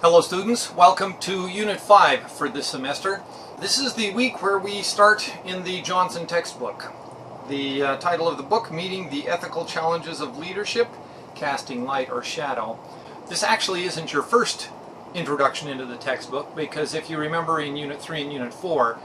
Hello students, welcome to Unit 5 for this semester. This is the week where we start in the Johnson textbook. The title of the book, Meeting the Ethical Challenges of Leadership, Casting Light or Shadow. This actually isn't your first introduction into the textbook, because if you remember in Unit 3 and Unit 4,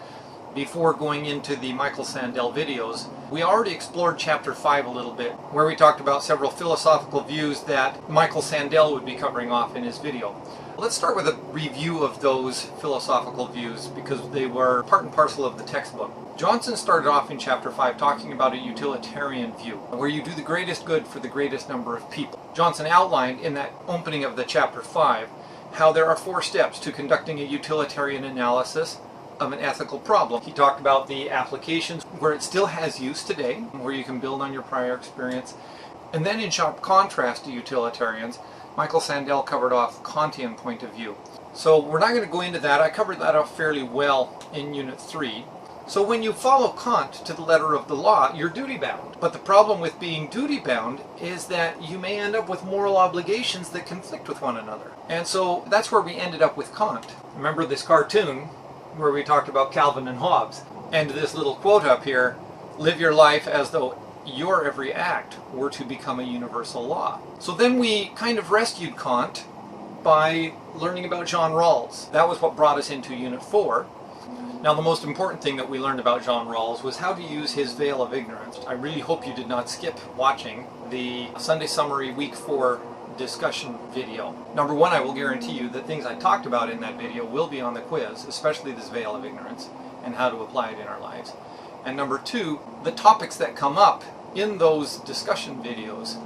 before going into the Michael Sandel videos, we already explored Chapter 5 a little bit, where we talked about several philosophical views that Michael Sandel would be covering off in his video. Let's start with a review of those philosophical views, because they were part and parcel of the textbook. Johnson started off in Chapter 5 talking about a utilitarian view, where you do the greatest good for the greatest number of people. Johnson outlined in that opening of the Chapter 5 how there are 4 steps to conducting a utilitarian analysis of an ethical problem. He talked about the applications where it still has use today, where you can build on your prior experience. And then in sharp contrast to utilitarians, Michael Sandel covered off the Kantian point of view. So we're not going to go into that. I covered that off fairly well in Unit 3. So when you follow Kant to the letter of the law, you're duty-bound. But the problem with being duty-bound is that you may end up with moral obligations that conflict with one another. And so that's where we ended up with Kant. Remember this cartoon where we talked about Calvin and Hobbes? And this little quote up here, live your life as though your every act were to become a universal law. So then we kind of rescued Kant by learning about Jean Rawls. That was what brought us into Unit 4. Now the most important thing that we learned about Jean Rawls was how to use his veil of ignorance. I really hope you did not skip watching the Sunday Summary Week 4 discussion video. Number 1, I will guarantee you that things I talked about in that video will be on the quiz, especially this veil of ignorance and how to apply it in our lives. And number 2, the topics that come up in those discussion videos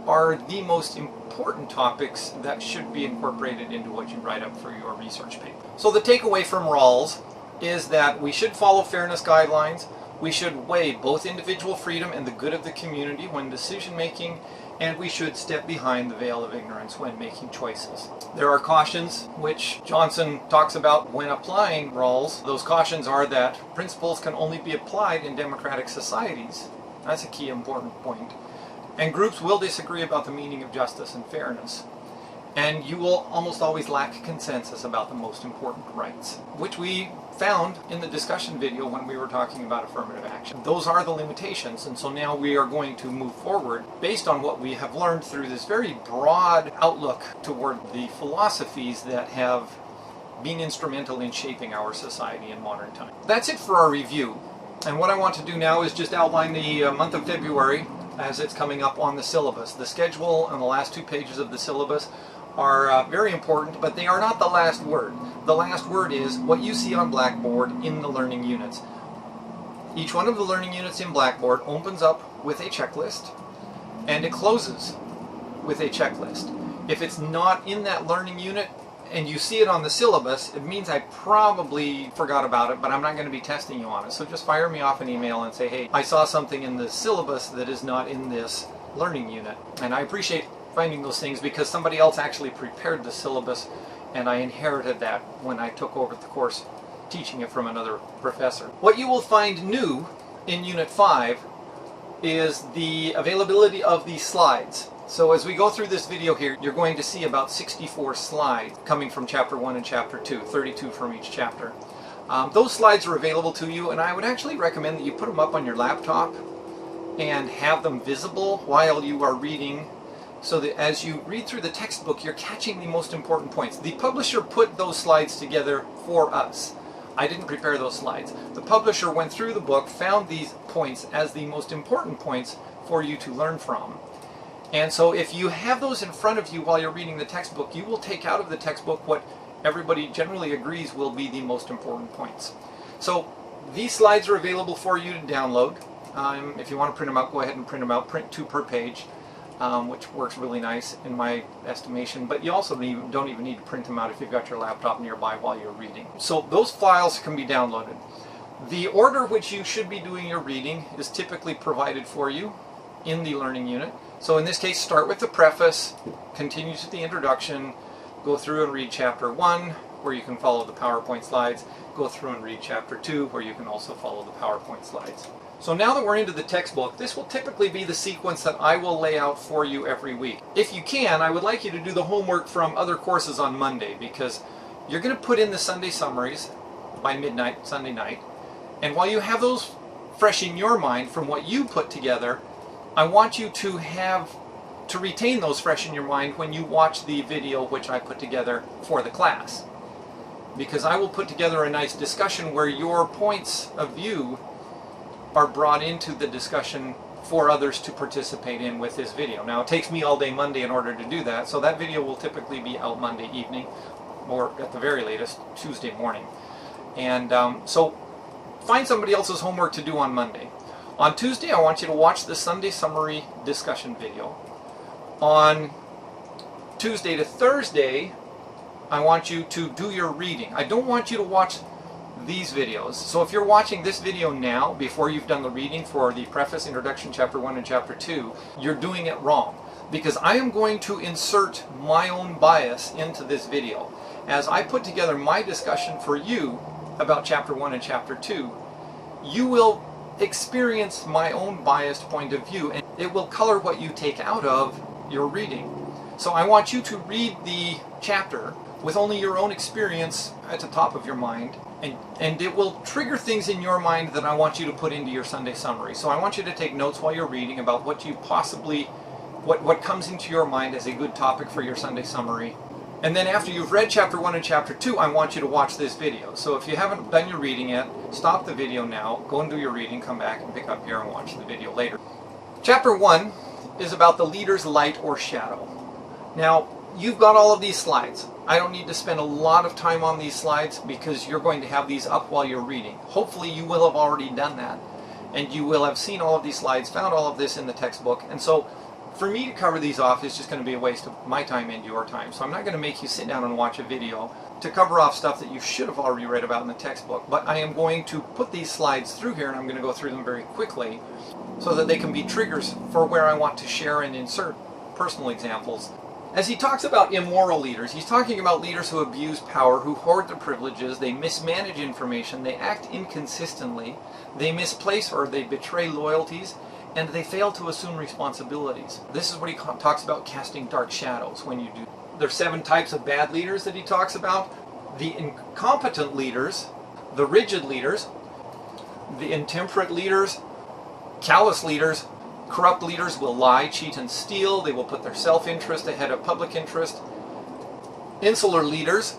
are the most important topics that should be incorporated into what you write up for your research paper. So the takeaway from Rawls is that we should follow fairness guidelines, we should weigh both individual freedom and the good of the community when decision making, and we should step behind the veil of ignorance when making choices. There are cautions which Johnson talks about when applying Rawls. Those cautions are that principles can only be applied in democratic societies. That's a key important point. And groups will disagree about the meaning of justice and fairness. And you will almost always lack consensus about the most important rights, which we found in the discussion video when we were talking about affirmative action. Those are the limitations, and so now we are going to move forward based on what we have learned through this very broad outlook toward the philosophies that have been instrumental in shaping our society in modern times. That's it for our review, and what I want to do now is just outline the month of February as it's coming up on the syllabus. The schedule and the last 2 pages of the syllabus are very important, but they are not the last word. The last word is what you see on Blackboard in the learning units. Each one of the learning units in Blackboard opens up with a checklist, and it closes with a checklist. If it's not in that learning unit and you see it on the syllabus, it means I probably forgot about it, but I'm not going to be testing you on it. So just fire me off an email and say, hey, I saw something in the syllabus that is not in this learning unit. And I appreciate finding those things because somebody else actually prepared the syllabus and I inherited that when I took over the course teaching it from another professor. What you will find new in Unit 5 is the availability of these slides. So as we go through this video here, you're going to see about 64 slides coming from Chapter 1 and Chapter 2, 32 from each chapter. Those slides are available to you, and I would actually recommend that you put them up on your laptop and have them visible while you are reading, so that as you read through the textbook, you're catching the most important points. The publisher put those slides together for us. I didn't prepare those slides. The publisher went through the book, found these points as the most important points for you to learn from. And so if you have those in front of you while you're reading the textbook, you will take out of the textbook what everybody generally agrees will be the most important points. So these slides are available for you to download. If you want to print them out, go ahead and print them out. Print 2 per page. Which works really nice in my estimation, but you also don't even need to print them out if you've got your laptop nearby while you're reading. So those files can be downloaded. The order which you should be doing your reading is typically provided for you in the learning unit. So in this case, start with the preface, continue to the introduction, go through and read Chapter 1, where you can follow the PowerPoint slides, go through and read Chapter 2, where you can also follow the PowerPoint slides. So now that we're into the textbook, this will typically be the sequence that I will lay out for you every week. If you can, I would like you to do the homework from other courses on Monday, because you're going to put in the Sunday summaries by midnight, Sunday night, and while you have those fresh in your mind from what you put together, I want you to retain those fresh in your mind when you watch the video which I put together for the class. Because I will put together a nice discussion where your points of view are brought into the discussion for others to participate in with this video. Now, it takes me all day Monday in order to do that, so that video will typically be out Monday evening, or at the very latest, Tuesday morning. And so find somebody else's homework to do on Monday. On Tuesday, I want you to watch the Sunday summary discussion video. On Tuesday to Thursday, I want you to do your reading. I don't want you to watch these videos. So if you're watching this video now, before you've done the reading for the preface, introduction, chapter 1 and chapter 2, you're doing it wrong. Because I am going to insert my own bias into this video. As I put together my discussion for you about chapter 1 and chapter 2, you will experience my own biased point of view, and it will color what you take out of your reading. So I want you to read the chapter with only your own experience at the top of your mind, and it will trigger things in your mind that I want you to put into your Sunday summary. So I want you to take notes while you're reading about what you possibly, what comes into your mind as a good topic for your Sunday summary. And then after you've read chapter 1 and chapter 2, I want you to watch this video. So if you haven't done your reading yet, stop the video now, go and do your reading, come back and pick up here and watch the video later. Chapter 1 is about the leader's light or shadow. Now, you've got all of these slides. I don't need to spend a lot of time on these slides because you're going to have these up while you're reading. Hopefully you will have already done that, and you will have seen all of these slides, found all of this in the textbook, and so for me to cover these off is just going to be a waste of my time and your time. So I'm not going to make you sit down and watch a video to cover off stuff that you should have already read about in the textbook, but I am going to put these slides through here, and I'm going to go through them very quickly so that they can be triggers for where I want to share and insert personal examples. As he talks about immoral leaders, he's talking about leaders who abuse power, who hoard their privileges, they mismanage information, they act inconsistently, they misplace or they betray loyalties, and they fail to assume responsibilities. This is what he talks about casting dark shadows when you do. There's 7 types of bad leaders that he talks about. The incompetent leaders, the rigid leaders, the intemperate leaders, callous leaders. Corrupt leaders will lie, cheat, and steal. They will put their self-interest ahead of public interest. Insular leaders,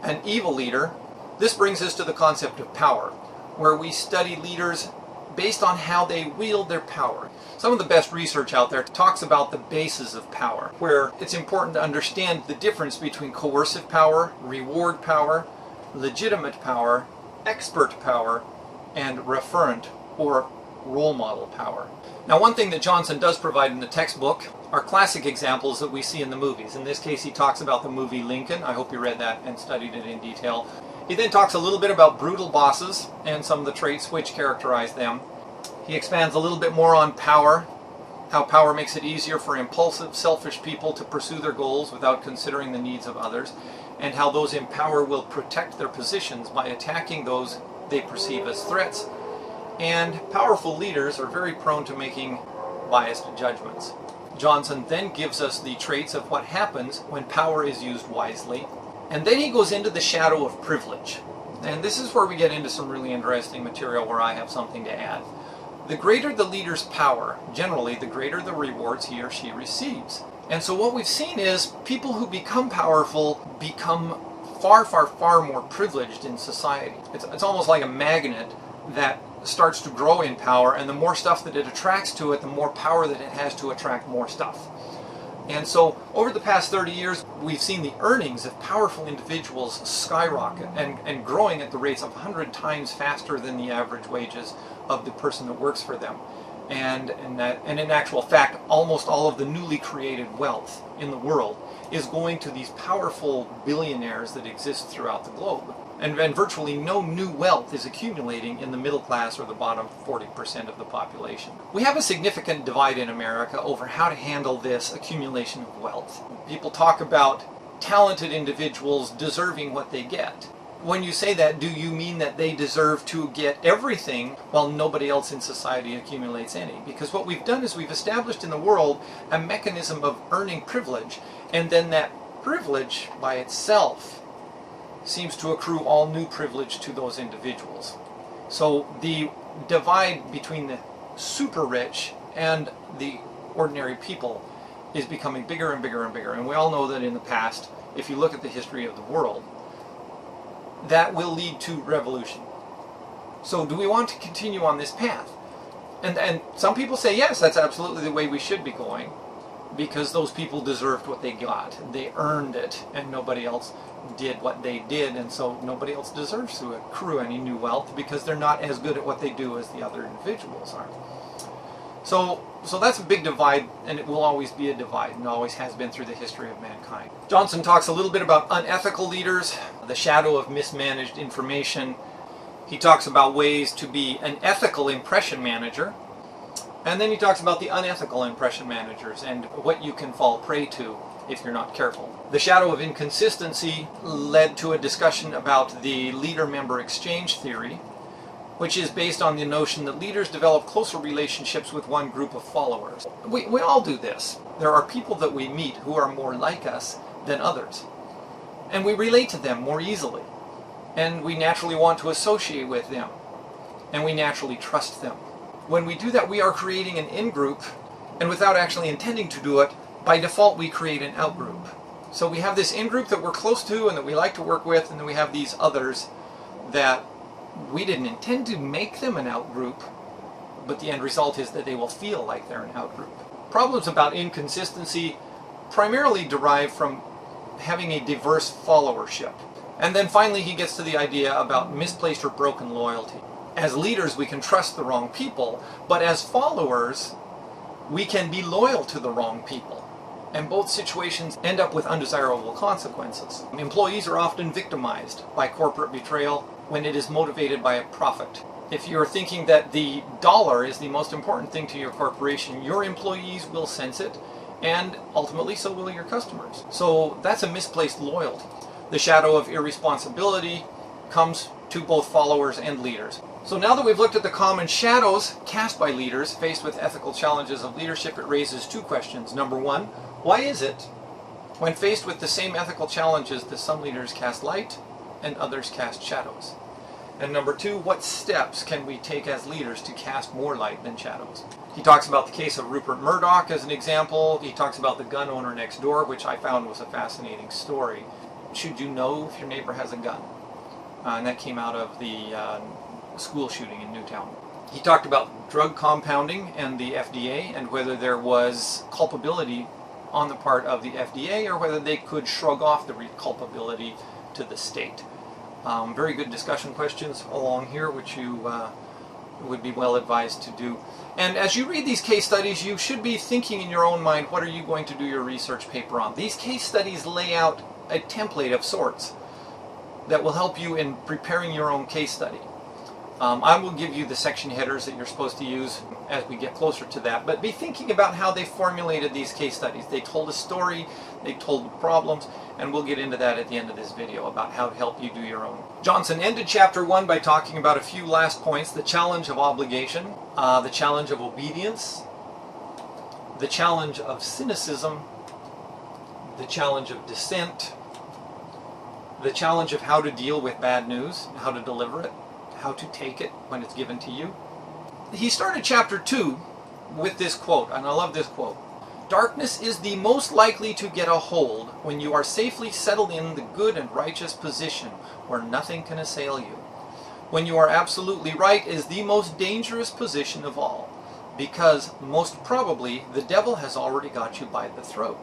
an evil leader. This brings us to the concept of power, where we study leaders based on how they wield their power. Some of the best research out there talks about the bases of power, where it's important to understand the difference between coercive power, reward power, legitimate power, expert power, and referent or role model power. Now, one thing that Johnson does provide in the textbook are classic examples that we see in the movies. In this case, he talks about the movie Lincoln. I hope you read that and studied it in detail. He then talks a little bit about brutal bosses and some of the traits which characterize them. He expands a little bit more on power, how power makes it easier for impulsive, selfish people to pursue their goals without considering the needs of others, and how those in power will protect their positions by attacking those they perceive as threats. And powerful leaders are very prone to making biased judgments. Johnson then gives us the traits of what happens when power is used wisely. And then he goes into the shadow of privilege. And this is where we get into some really interesting material where I have something to add. The greater the leader's power, generally the greater the rewards he or she receives. And so what we've seen is people who become powerful become far, far, far more privileged in society. It's almost like a magnet that starts to grow in power, and the more stuff that it attracts to it, the more power that it has to attract more stuff. And so over the past 30 years, we've seen the earnings of powerful individuals skyrocket and growing at the rates of 100 times faster than the average wages of the person that works for them. And in actual fact, almost all of the newly created wealth in the world is going to these powerful billionaires that exist throughout the globe. And virtually no new wealth is accumulating in the middle class or the bottom 40% of the population. We have a significant divide in America over how to handle this accumulation of wealth. People talk about talented individuals deserving what they get. when you say that, do you mean that they deserve to get everything while nobody else in society accumulates any? Because what we've done is we've established in the world a mechanism of earning privilege, and then that privilege by itself seems to accrue all new privilege to those individuals. So the divide between the super rich and the ordinary people is becoming bigger and bigger and bigger. And we all know that in the past, if you look at the history of the world, that will lead to revolution. So do we want to continue on this path? And some people say, yes, that's absolutely the way we should be going, because those people deserved what they got. They earned it, and nobody else did what they did, and so nobody else deserves to accrue any new wealth because they're not as good at what they do as the other individuals are. So that's a big divide, and it will always be a divide, and always has been through the history of mankind. Johnson talks a little bit about unethical leaders, the shadow of mismanaged information. He talks about ways to be an ethical impression manager, and then he talks about the unethical impression managers and what you can fall prey to if you're not careful. The shadow of inconsistency led to a discussion about the leader-member exchange theory, which is based on the notion that leaders develop closer relationships with one group of followers. We all do this. There are people that we meet who are more like us than others, and we relate to them more easily, and we naturally want to associate with them, and we naturally trust them. When we do that, we are creating an in-group, and without actually intending to do it, by default we create an out-group. So we have this in-group that we're close to and that we like to work with, and then we have these others that we didn't intend to make them an out-group, but the end result is that they will feel like they're an out-group. Problems about inconsistency primarily derive from having a diverse followership. And then finally he gets to the idea about misplaced or broken loyalty. As leaders we can trust the wrong people, but as followers we can be loyal to the wrong people. And both situations end up with undesirable consequences. Employees are often victimized by corporate betrayal when it is motivated by a profit. If you're thinking that the dollar is the most important thing to your corporation, your employees will sense it, and ultimately so will your customers. So that's a misplaced loyalty. The shadow of irresponsibility comes to both followers and leaders. So now that we've looked at the common shadows cast by leaders faced with ethical challenges of leadership, it raises two questions. Number one, why is it, when faced with the same ethical challenges, that some leaders cast light and others cast shadows? And number two, what steps can we take as leaders to cast more light than shadows? He talks about the case of Rupert Murdoch as an example. He talks about the gun owner next door, which I found was a fascinating story. Should you know if your neighbor has a gun? And that came out of the school shooting in Newtown. He talked about drug compounding and the FDA, and whether there was culpability on the part of the FDA or whether they could shrug off the culpability to the state. Very good discussion questions along here, which you would be well advised to do. And as you read these case studies, you should be thinking in your own mind, what are you going to do your research paper on? These case studies lay out a template of sorts that will help you in preparing your own case study. I will give you the section headers that you're supposed to use as we get closer to that, but be thinking about how they formulated these case studies. They told a story, they told problems, and we'll get into that at the end of this video about how to help you do your own. Johnson ended chapter 1 by talking about a few last points: the challenge of obligation, the challenge of obedience, the challenge of cynicism, the challenge of dissent, the challenge of how to deal with bad news, how to deliver it, how to take it when it's given to you. He started chapter 2 with this quote, and I love this quote: "Darkness is the most likely to get a hold when you are safely settled in the good and righteous position where nothing can assail you. When you are absolutely right is the most dangerous position of all, because most probably the devil has already got you by the throat."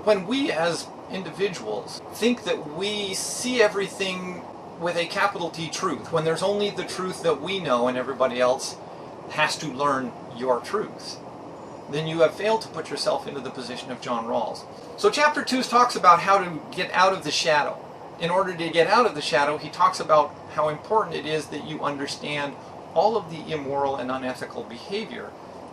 When we as individuals think that we see everything with a capital T truth, when there's only the truth that we know and everybody else has to learn your truth, then you have failed to put yourself into the position of John Rawls. So chapter 2 talks about how to get out of the shadow. In order to get out of the shadow, he talks about how important it is that you understand all of the immoral and unethical behavior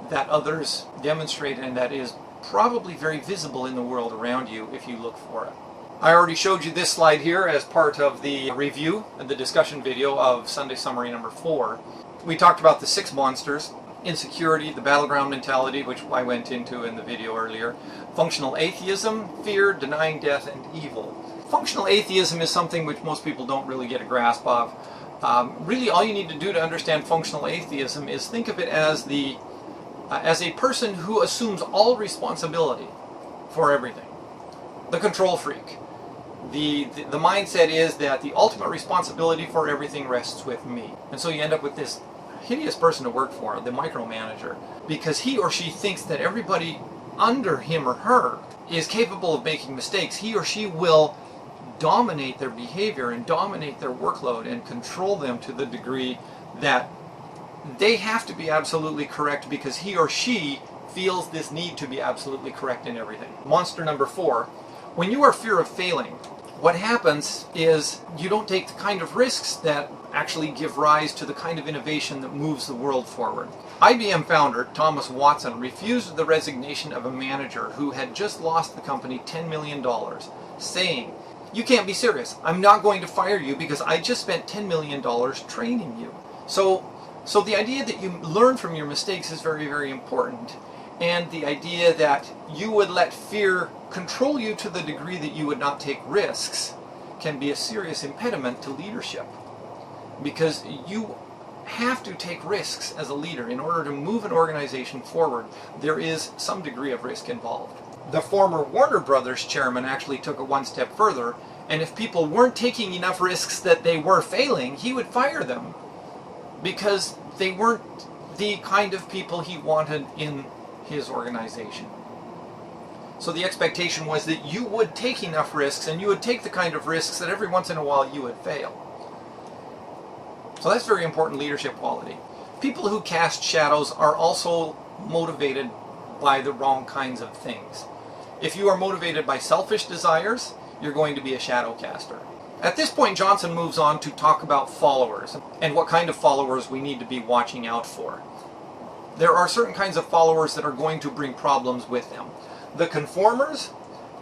that others demonstrate, and that is probably very visible in the world around you if you look for it. I already showed you this slide here as part of the review and the discussion video of Sunday Summary number 4. We talked about the 6 monsters: insecurity, the battleground mentality, which I went into in the video earlier, functional atheism, fear, denying death, and evil. Functional atheism is something which most people don't really get a grasp of. Really, all you need to do to understand functional atheism is think of it as a person who assumes all responsibility for everything. The control freak. The mindset is that the ultimate responsibility for everything rests with me. And so you end up with this hideous person to work for, the micromanager, because he or she thinks that everybody under him or her is capable of making mistakes. He or she will dominate their behavior and dominate their workload and control them to the degree that they have to be absolutely correct because he or she feels this need to be absolutely correct in everything. Monster number 4. When you are fear of failing, what happens is you don't take the kind of risks that actually give rise to the kind of innovation that moves the world forward. IBM founder Thomas Watson refused the resignation of a manager who had just lost the company $10 million, saying, "You can't be serious. I'm not going to fire you because I just spent $10 million training you." So the idea that you learn from your mistakes is very, very important. And the idea that you would let fear control you to the degree that you would not take risks can be a serious impediment to leadership. Because you have to take risks as a leader. In order to move an organization forward, there is some degree of risk involved. The former Warner Brothers chairman actually took it one step further, and if people weren't taking enough risks that they were failing, he would fire them because they weren't the kind of people he wanted in his organization. So the expectation was that you would take enough risks, and you would take the kind of risks that every once in a while you would fail. So that's very important leadership quality. People who cast shadows are also motivated by the wrong kinds of things. If you are motivated by selfish desires, you're going to be a shadow caster. At this point, Johnson moves on to talk about followers and what kind of followers we need to be watching out for. There are certain kinds of followers that are going to bring problems with them. The conformers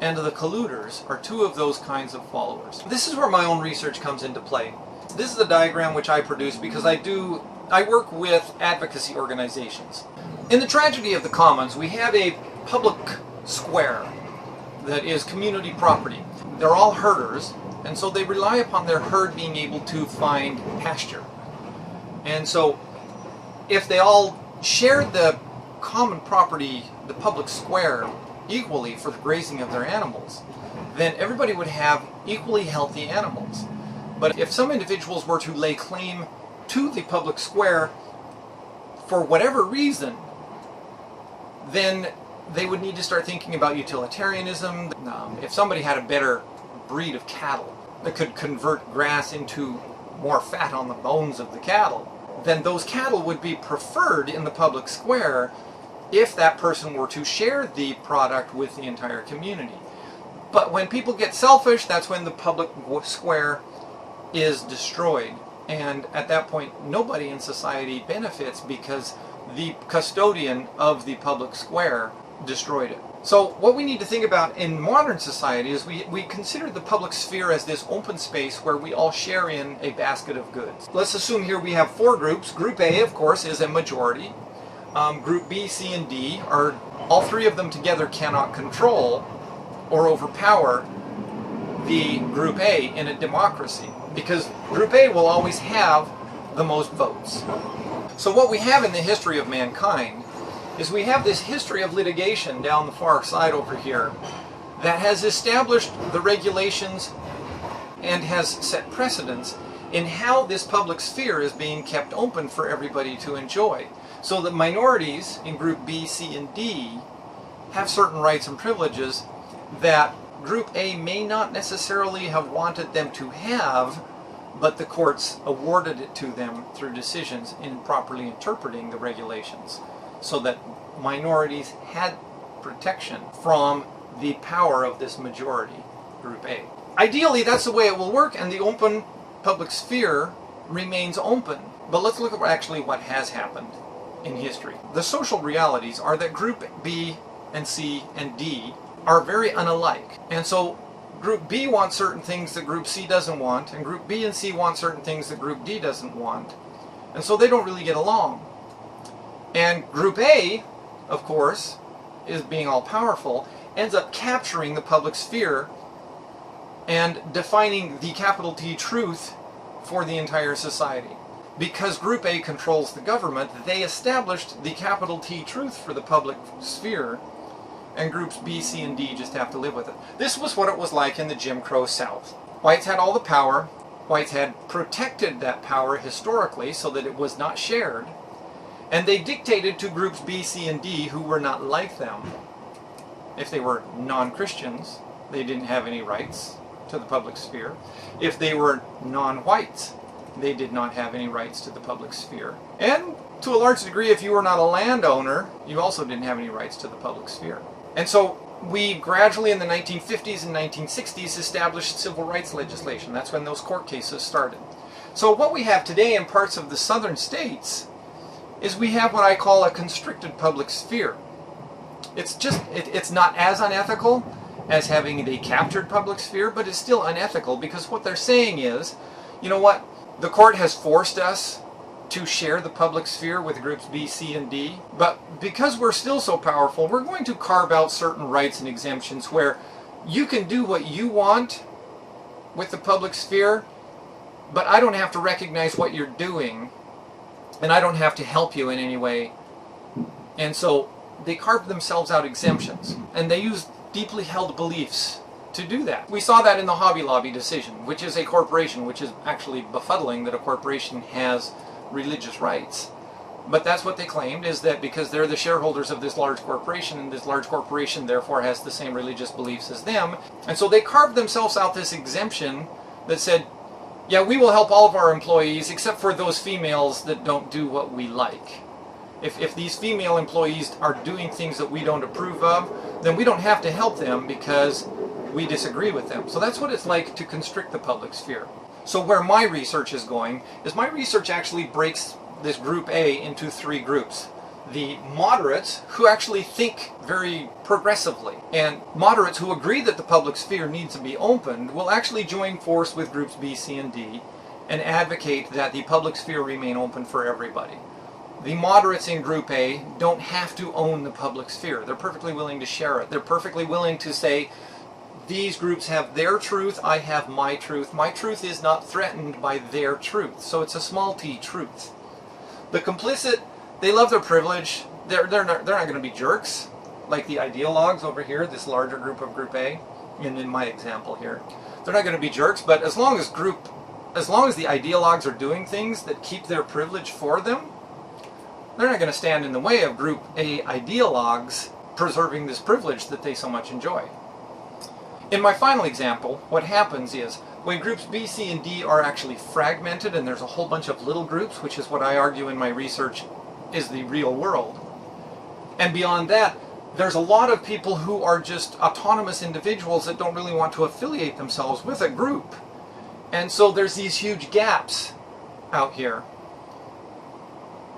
and the colluders are 2 of those kinds of followers. This is where my own research comes into play. This is a diagram which I produce because I work with advocacy organizations. In the tragedy of the commons, we have a public square that is community property. They're all herders, and so they rely upon their herd being able to find pasture. And so if they all shared the common property, the public square, equally for the grazing of their animals, then everybody would have equally healthy animals. But if some individuals were to lay claim to the public square for whatever reason, then they would need to start thinking about utilitarianism. If somebody had a better breed of cattle that could convert grass into more fat on the bones of the cattle, then those cattle would be preferred in the public square if that person were to share the product with the entire community. But when people get selfish, that's when the public square is destroyed. And at that point, nobody in society benefits because the custodian of the public square destroyed it. So what we need to think about in modern society is we consider the public sphere as this open space where we all share in a basket of goods. Let's assume here we have 4 groups. Group A, of course, is a majority. Group B, C, and D are, all 3 of them together cannot control or overpower the Group A in a democracy, because Group A will always have the most votes. So what we have in the history of mankind is we have this history of litigation down the far side over here that has established the regulations and has set precedents in how this public sphere is being kept open for everybody to enjoy. So that minorities in Group B, C, and D have certain rights and privileges that Group A may not necessarily have wanted them to have, but the courts awarded it to them through decisions in properly interpreting the regulations, so that minorities had protection from the power of this majority, Group A. Ideally, that's the way it will work, and the open public sphere remains open. But let's look at actually what has happened in history. The social realities are that Group B and C and D are very unalike. And so Group B wants certain things that Group C doesn't want, and Group B and C want certain things that Group D doesn't want. And so they don't really get along. And Group A, of course, is being all-powerful, ends up capturing the public sphere and defining the capital T truth for the entire society. Because Group A controls the government, they established the capital T truth for the public sphere, and Groups B, C, and D just have to live with it. This was what it was like in the Jim Crow South. Whites had all the power. Whites had protected that power historically so that it was not shared, and they dictated to Groups B, C, and D who were not like them. If they were non-Christians, they didn't have any rights to the public sphere. If they were non-whites, they did not have any rights to the public sphere. And to a large degree, if you were not a landowner, you also didn't have any rights to the public sphere. And so we gradually in the 1950s and 1960s established civil rights legislation. That's when those court cases started. So what we have today in parts of the southern states is we have what I call a constricted public sphere. It's not as unethical as having the captured public sphere, but it's still unethical because what they're saying is, you know what, the court has forced us to share the public sphere with Groups B, C, and D, but because we're still so powerful, we're going to carve out certain rights and exemptions where you can do what you want with the public sphere, but I don't have to recognize what you're doing, and I don't have to help you in any way. And so they carved themselves out exemptions, and they used deeply held beliefs to do that. We saw that in the Hobby Lobby decision, which is a corporation, which is actually befuddling that a corporation has religious rights. But that's what they claimed, is that because they're the shareholders of this large corporation, and this large corporation therefore has the same religious beliefs as them, and so they carved themselves out this exemption that said, yeah, we will help all of our employees except for those females that don't do what we like. If these female employees are doing things that we don't approve of, then we don't have to help them because we disagree with them. So that's what it's like to constrict the public sphere. So where my research is going is my research actually breaks this Group A into three groups. The moderates, who actually think very progressively, and moderates who agree that the public sphere needs to be opened will actually join force with Groups B, C, and D and advocate that the public sphere remain open for everybody. The moderates in Group A don't have to own the public sphere. They're perfectly willing to share it. They're perfectly willing to say, these groups have their truth, I have my truth. My truth is not threatened by their truth. So it's a small t truth. The complicit, they love their privilege. They're not going to be jerks, like the ideologues over here, this larger group of Group A, and in my example here. They're not going to be jerks, but as long as the ideologues are doing things that keep their privilege for them, they're not going to stand in the way of Group A ideologues preserving this privilege that they so much enjoy. In my final example, what happens is when Groups B, C, and D are actually fragmented and there's a whole bunch of little groups, which is what I argue in my research is the real world. And beyond that, there's a lot of people who are just autonomous individuals that don't really want to affiliate themselves with a group. And so there's these huge gaps out here.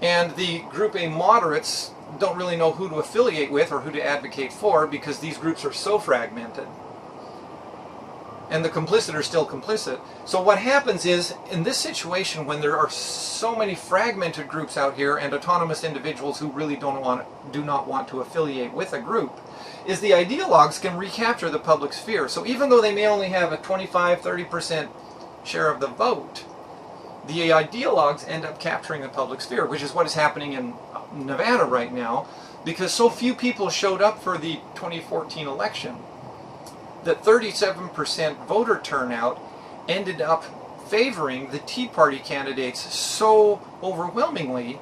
And the Group A moderates don't really know who to affiliate with or who to advocate for because these groups are so fragmented. And the complicit are still complicit. So what happens is, in this situation, when there are so many fragmented groups out here and autonomous individuals who really do not want to affiliate with a group, is the ideologues can recapture the public sphere. So even though they may only have a 25-30% share of the vote, the ideologues end up capturing the public sphere, which is what is happening in Nevada right now, because so few people showed up for the 2014 election that 37% voter turnout ended up favoring the Tea Party candidates so overwhelmingly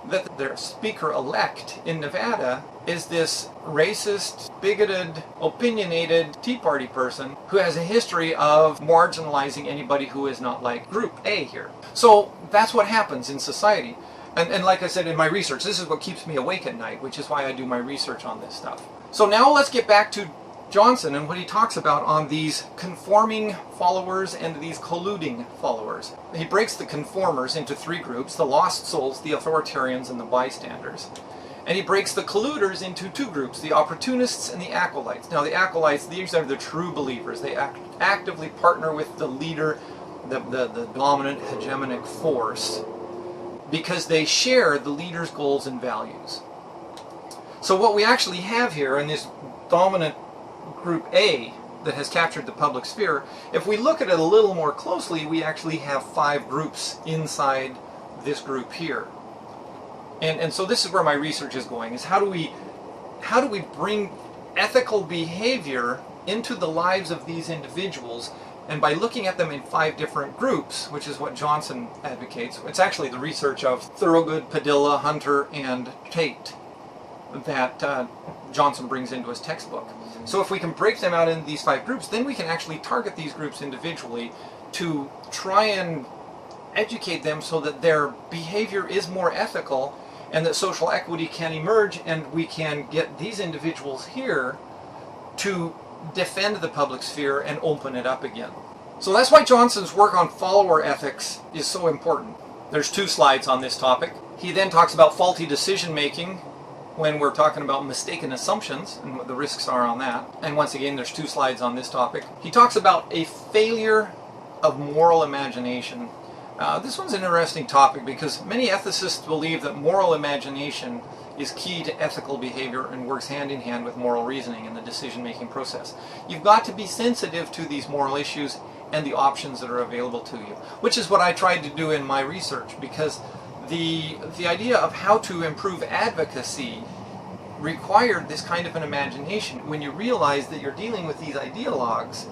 that their speaker-elect in Nevada is this racist, bigoted, opinionated Tea Party person who has a history of marginalizing anybody who is not like Group A here. So that's what happens in society. And like I said in my research, this is what keeps me awake at night, which is why I do my research on this stuff. So now let's get back to Johnson and what he talks about on these conforming followers and these colluding followers. He breaks the conformers into three groups: the lost souls, the authoritarians, and the bystanders. And he breaks the colluders into two groups, the opportunists and the acolytes. Now the acolytes, these are the true believers. They actively partner with the leader, the dominant hegemonic force, because they share the leader's goals and values. So what we actually have here in this dominant group A that has captured the public sphere, if we look at it a little more closely, we actually have 5 groups inside this group here. And so this is where my research is going, is how do we bring ethical behavior into the lives of these individuals, and by looking at them in 5 different groups, which is what Johnson advocates. It's actually the research of Thorogood, Padilla, Hunter, and Tate that Johnson brings into his textbook. So if we can break them out into these 5 groups, then we can actually target these groups individually to try and educate them so that their behavior is more ethical and that social equity can emerge, and we can get these individuals here to defend the public sphere and open it up again. So that's why Johnson's work on follower ethics is so important. There's 2 slides on this topic. He then talks about faulty decision making when we're talking about mistaken assumptions and what the risks are on that. And once again, there's 2 slides on this topic. He talks about a failure of moral imagination. This one's an interesting topic because many ethicists believe that moral imagination is key to ethical behavior and works hand in hand with moral reasoning in the decision-making process. You've got to be sensitive to these moral issues and the options that are available to you, which is what I tried to do in my research, because the idea of how to improve advocacy required this kind of an imagination. When you realize that you're dealing with these ideologues,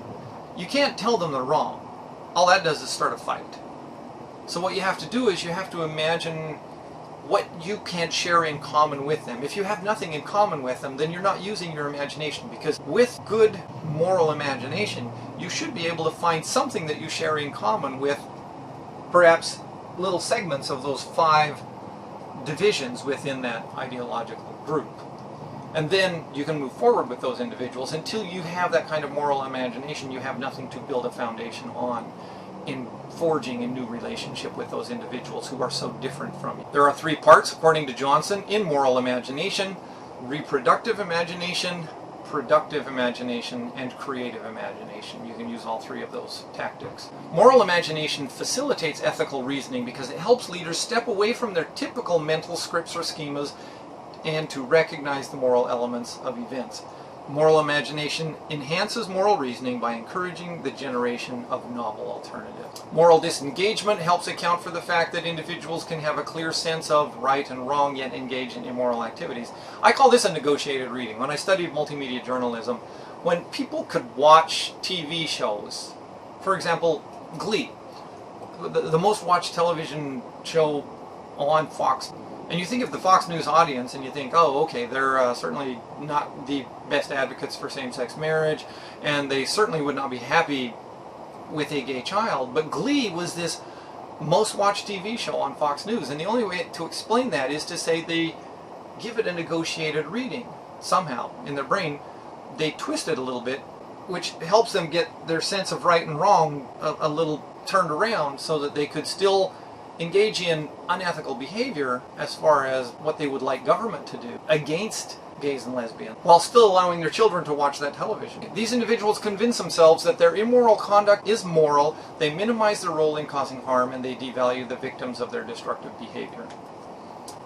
you can't tell them they're wrong. All that does is start a fight. So what you have to do is you have to imagine what you can share in common with them. If you have nothing in common with them, then you're not using your imagination, because with good moral imagination, you should be able to find something that you share in common with perhaps little segments of those 5 divisions within that ideological group. And then you can move forward with those individuals. Until you have that kind of moral imagination, you have nothing to build a foundation on in forging a new relationship with those individuals who are so different from you. There are 3 parts, according to Johnson, in moral imagination: reproductive imagination, productive imagination, and creative imagination. You can use all 3 of those tactics. Moral imagination facilitates ethical reasoning because it helps leaders step away from their typical mental scripts or schemas and to recognize the moral elements of events. Moral imagination enhances moral reasoning by encouraging the generation of novel alternatives. Moral disengagement helps account for the fact that individuals can have a clear sense of right and wrong yet engage in immoral activities. I call this a negotiated reading. When I studied multimedia journalism, when people could watch TV shows, for example, Glee, the most watched television show on Fox, and you think of the Fox News audience and you think, oh, okay, they're certainly not the best advocates for same-sex marriage, and they certainly would not be happy with a gay child. But Glee was this most watched TV show on Fox News, and the only way to explain that is to say they give it a negotiated reading. Somehow, in their brain, they twist it a little bit, which helps them get their sense of right and wrong a little turned around so that they could still engage in unethical behavior as far as what they would like government to do against gays and lesbians, while still allowing their children to watch that television. These individuals convince themselves that their immoral conduct is moral, they minimize their role in causing harm, and they devalue the victims of their destructive behavior.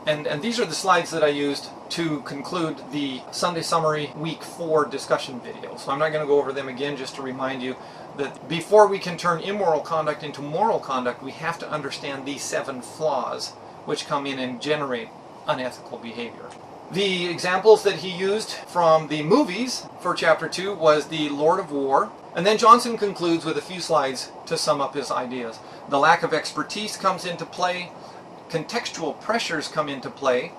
And these are the slides that I used to conclude the Sunday Summary Week 4 discussion video. So I'm not going to go over them again, just to remind you that before we can turn immoral conduct into moral conduct, we have to understand these 7 flaws which come in and generate unethical behavior. The examples that he used from the movies for Chapter 2 was The Lord of War, and then Johnson concludes with a few slides to sum up his ideas. The lack of expertise comes into play, contextual pressures come into play,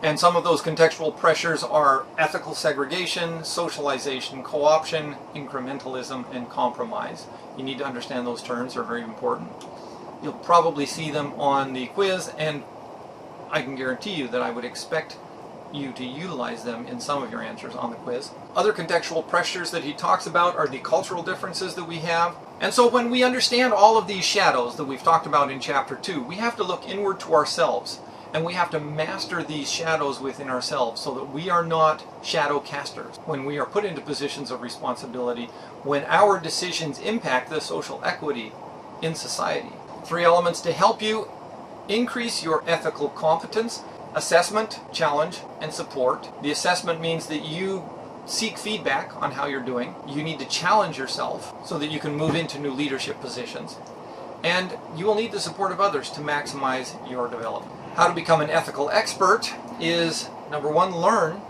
and some of those contextual pressures are ethical segregation, socialization, co-option, incrementalism, and compromise. You need to understand those terms, they're very important. You'll probably see them on the quiz, and I can guarantee you that I would expect you to utilize them in some of your answers on the quiz. Other contextual pressures that he talks about are the cultural differences that we have. And so when we understand all of these shadows that we've talked about in Chapter 2, we have to look inward to ourselves And we have to master these shadows within ourselves so that we are not shadow casters. When we are put into positions of responsibility, when our decisions impact the social equity in society. 3 elements to help you increase your ethical competence: assessment, challenge, and support. The assessment means that you seek feedback on how you're doing. You need to challenge yourself so that you can move into new leadership positions. And you will need the support of others to maximize your development. How to become an ethical expert is, number 1, learn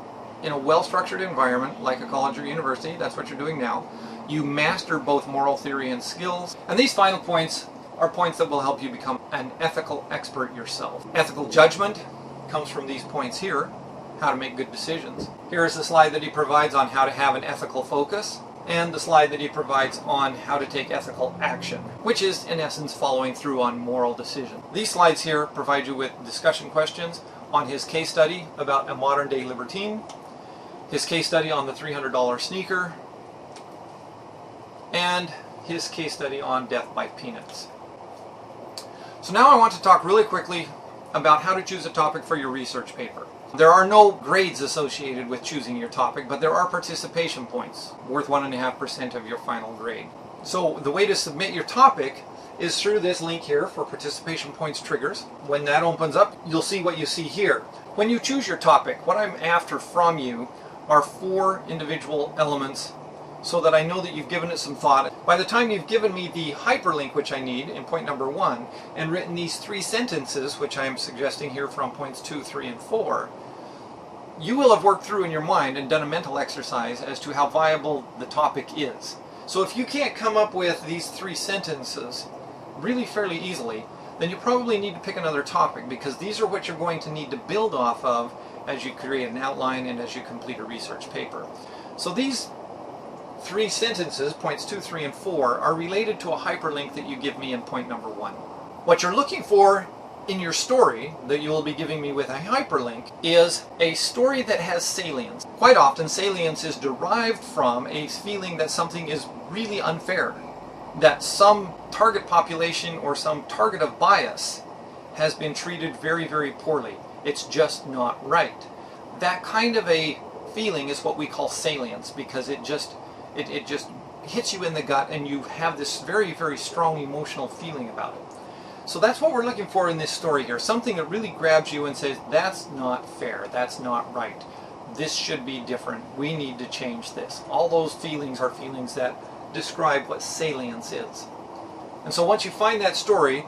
in a well-structured environment like a college or university. That's what you're doing now. You master both moral theory and skills. And these final points are points that will help you become an ethical expert yourself. Ethical judgment comes from these points here: how to make good decisions. Here is the slide that he provides on how to have an ethical focus, and the slide that he provides on how to take ethical action, which is in essence following through on moral decision. These slides here provide you with discussion questions on his case study about a modern day libertine, his case study on the $300 sneaker, and his case study on death by peanuts. So now I want to talk really quickly about how to choose a topic for your research paper. There are no grades associated with choosing your topic, but there are participation points worth 1.5% of your final grade. So the way to submit your topic is through this link here for participation points triggers. When that opens up, you'll see what you see here. When you choose your topic, what I'm after from you are 4 individual elements so that I know that you've given it some thought. By the time you've given me the hyperlink which I need in point number 1 and written these 3 sentences which I am suggesting here from points 2, 3, and 4, you will have worked through in your mind and done a mental exercise as to how viable the topic is. So if you can't come up with these 3 sentences really fairly easily, then you probably need to pick another topic, because these are what you're going to need to build off of as you create an outline and as you complete a research paper. So these 3 sentences, points 2, 3, and 4, are related to a hyperlink that you give me in point number 1. What you're looking for in your story that you will be giving me with a hyperlink is a story that has salience. Quite often, salience is derived from a feeling that something is really unfair, that some target population or some target of bias has been treated very, very poorly. It's just not right. That kind of a feeling is what we call salience, because it just hits you in the gut and you have this very, very strong emotional feeling about it. So that's what we're looking for in this story here. Something that really grabs you and says, that's not fair, that's not right. This should be different. We need to change this. All those feelings are feelings that describe what salience is. And so once you find that story,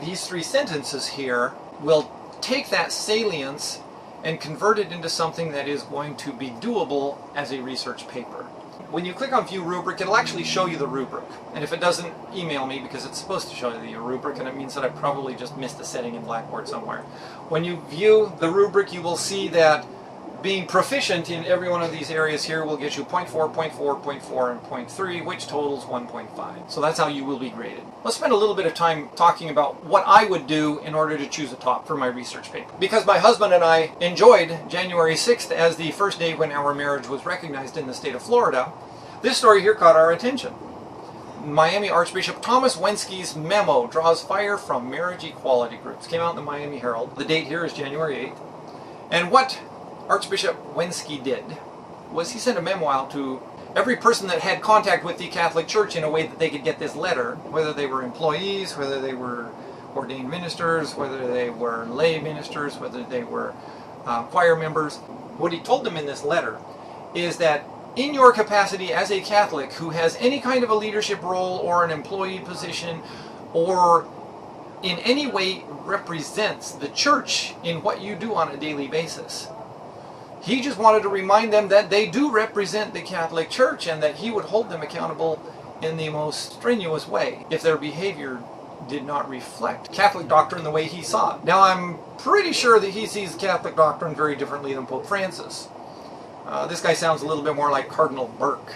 these 3 sentences here will take that salience and convert it into something that is going to be doable as a research paper. When you click on View Rubric, it'll actually show you the rubric. And if it doesn't, email me, because it's supposed to show you the rubric, and it means that I probably just missed a setting in Blackboard somewhere. When you view the rubric, you will see that being proficient in every one of these areas here will get you 0.4, 0.4, 0.4, and 0.3, which totals 1.5. So that's how you will be graded. Let's spend a little bit of time talking about what I would do in order to choose a topic for my research paper. Because my husband and I enjoyed January 6th as the first day when our marriage was recognized in the state of Florida, this story here caught our attention. Miami Archbishop Thomas Wensky's memo draws fire from marriage equality groups. Came out in the Miami Herald. The date here is January 8th. And what Archbishop Wensky did was he sent a memo out to every person that had contact with the Catholic Church in a way that they could get this letter, whether they were employees, whether they were ordained ministers, whether they were lay ministers, whether they were choir members. What he told them in this letter is that in your capacity as a Catholic who has any kind of a leadership role or an employee position or in any way represents the Church in what you do on a daily basis, he just wanted to remind them that they do represent the Catholic Church and that he would hold them accountable in the most strenuous way if their behavior did not reflect Catholic doctrine the way he saw it. Now, I'm pretty sure that he sees Catholic doctrine very differently than Pope Francis. This guy sounds a little bit more like Cardinal Burke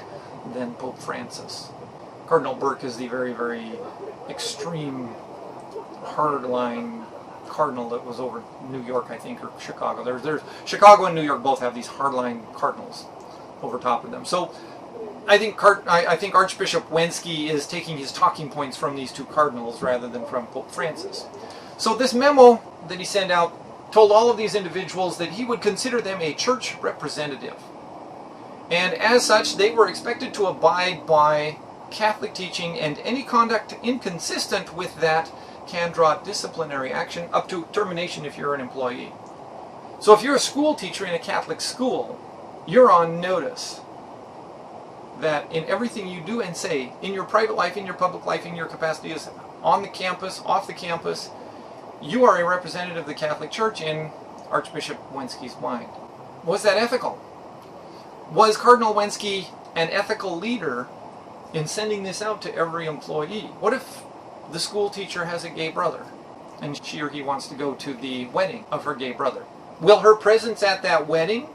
than Pope Francis. Cardinal Burke is the very, very extreme, hardline cardinal that was over New York, I think, or Chicago. There's Chicago and New York both have these hardline cardinals over top of them. So I think Archbishop Wensky is taking his talking points from these 2 cardinals rather than from Pope Francis. So this memo that he sent out told all of these individuals that he would consider them a church representative. And as such, they were expected to abide by Catholic teaching, and any conduct inconsistent with that can draw disciplinary action up to termination if you're an employee. So if you're a school teacher in a Catholic school, you're on notice that in everything you do and say, in your private life, in your public life, in your capacity as on the campus, off the campus, you are a representative of the Catholic Church in Archbishop Wenski's mind. Was that ethical? Was Cardinal Wenski an ethical leader in sending this out to every employee? What if the school teacher has a gay brother and she or he wants to go to the wedding of her gay brother? Will her presence at that wedding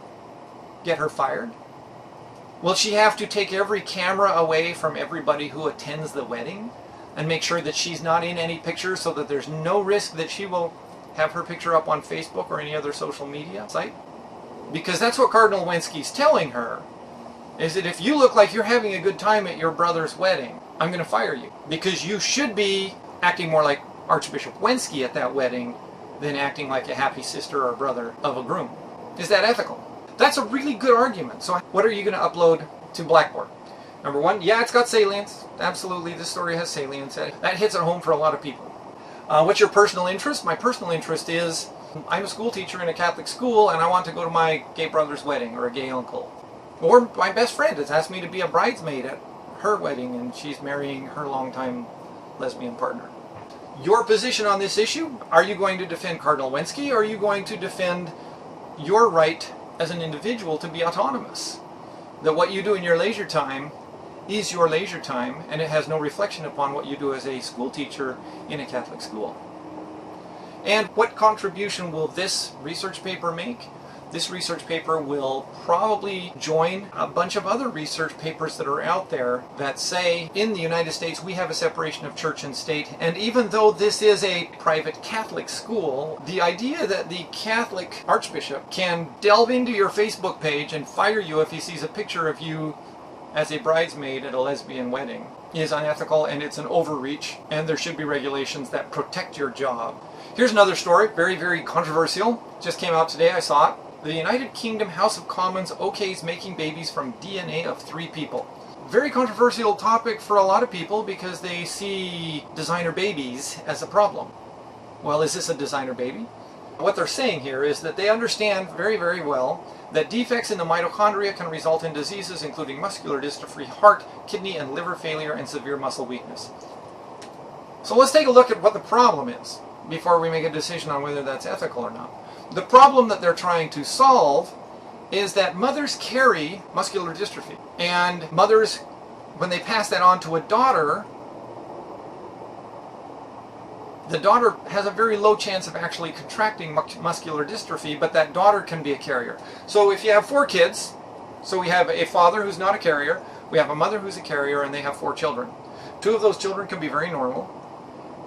get her fired? Will she have to take every camera away from everybody who attends the wedding and make sure that she's not in any pictures so that there's no risk that she will have her picture up on Facebook or any other social media site? Because that's what Cardinal Wenski's telling her, is that if you look like you're having a good time at your brother's wedding, I'm going to fire you. Because you should be acting more like Archbishop Wenski at that wedding than acting like a happy sister or brother of a groom. Is that ethical? That's a really good argument. So what are you going to upload to Blackboard? Number one, yeah, it's got salience. Absolutely, this story has salience. That hits at home for a lot of people. What's your personal interest? My personal interest is I'm a school teacher in a Catholic school and I want to go to my gay brother's wedding or a gay uncle. Or my best friend has asked me to be a bridesmaid at her wedding and she's marrying her longtime lesbian partner. Your position on this issue, are you going to defend Cardinal Wenski or are you going to defend your right as an individual to be autonomous? That what you do in your leisure time is your leisure time and it has no reflection upon what you do as a school teacher in a Catholic school. And what contribution will this research paper make? This research paper will probably join a bunch of other research papers that are out there that say in the United States we have a separation of church and state, and even though this is a private Catholic school, the idea that the Catholic Archbishop can delve into your Facebook page and fire you if he sees a picture of you as a bridesmaid at a lesbian wedding is unethical, and it's an overreach, and there should be regulations that protect your job. Here's another story, very, very controversial. Just came out today, I saw it. The United Kingdom House of Commons okays making babies from DNA of 3 people. Very controversial topic for a lot of people because they see designer babies as a problem. Well, is this a designer baby? What they're saying here is that they understand very, very well that defects in the mitochondria can result in diseases including muscular dystrophy, heart, kidney, and liver failure, and severe muscle weakness. So let's take a look at what the problem is before we make a decision on whether that's ethical or not. The problem that they're trying to solve is that mothers carry muscular dystrophy. And mothers, when they pass that on to a daughter, the daughter has a very low chance of actually contracting muscular dystrophy, but that daughter can be a carrier. So if you have 4 kids, so we have a father who's not a carrier, we have a mother who's a carrier, and they have 4 children. 2 of those children can be very normal.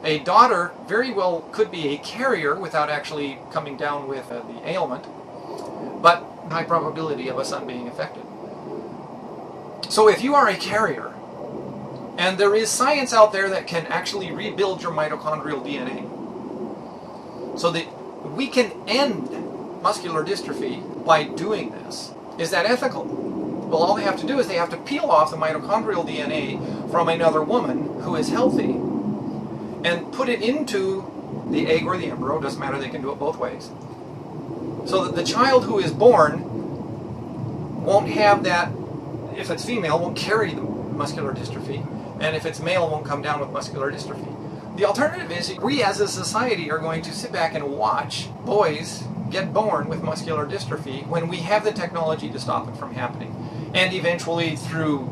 A daughter very well could be a carrier without actually coming down with the ailment, but high probability of a son being affected. So if you are a carrier, and there is science out there that can actually rebuild your mitochondrial DNA, so that we can end muscular dystrophy by doing this, is that ethical? Well, all they have to do is they have to peel off the mitochondrial DNA from another woman who is healthy and put it into the egg or the embryo, doesn't matter, they can do it both ways, so that the child who is born won't have that, if it's female, won't carry the muscular dystrophy, and if it's male, won't come down with muscular dystrophy. The alternative is we as a society are going to sit back and watch boys get born with muscular dystrophy when we have the technology to stop it from happening. And eventually, through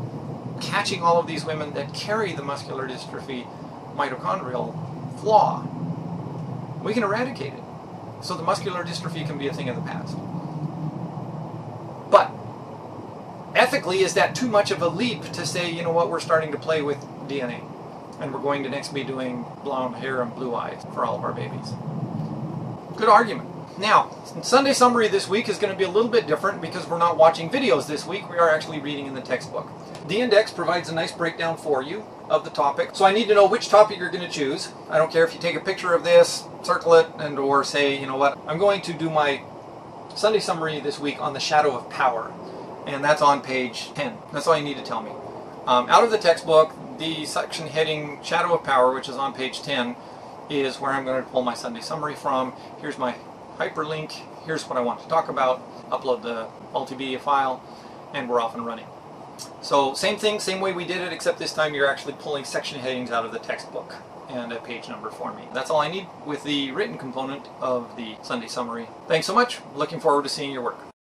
catching all of these women that carry the muscular dystrophy mitochondrial flaw, we can eradicate it. So the muscular dystrophy can be a thing of the past. But ethically, is that too much of a leap to say, you know what, we're starting to play with DNA and we're going to next be doing blonde hair and blue eyes for all of our babies? Good argument. Now, Sunday summary this week is going to be a little bit different because we're not watching videos this week. We are actually reading in the textbook. The index provides a nice breakdown for you of the topic. So I need to know which topic you're going to choose. I don't care if you take a picture of this, circle it, and or say, you know what, I'm going to do my Sunday summary this week on the shadow of power. And that's on page 10. That's all you need to tell me. Out of the textbook, the section heading Shadow of Power, which is on page 10, is where I'm going to pull my Sunday summary from. Here's my hyperlink. Here's what I want to talk about. Upload the multimedia file, and we're off and running. So same thing, same way we did it, except this time you're actually pulling section headings out of the textbook and a page number for me. That's all I need with the written component of the Sunday summary. Thanks so much. Looking forward to seeing your work.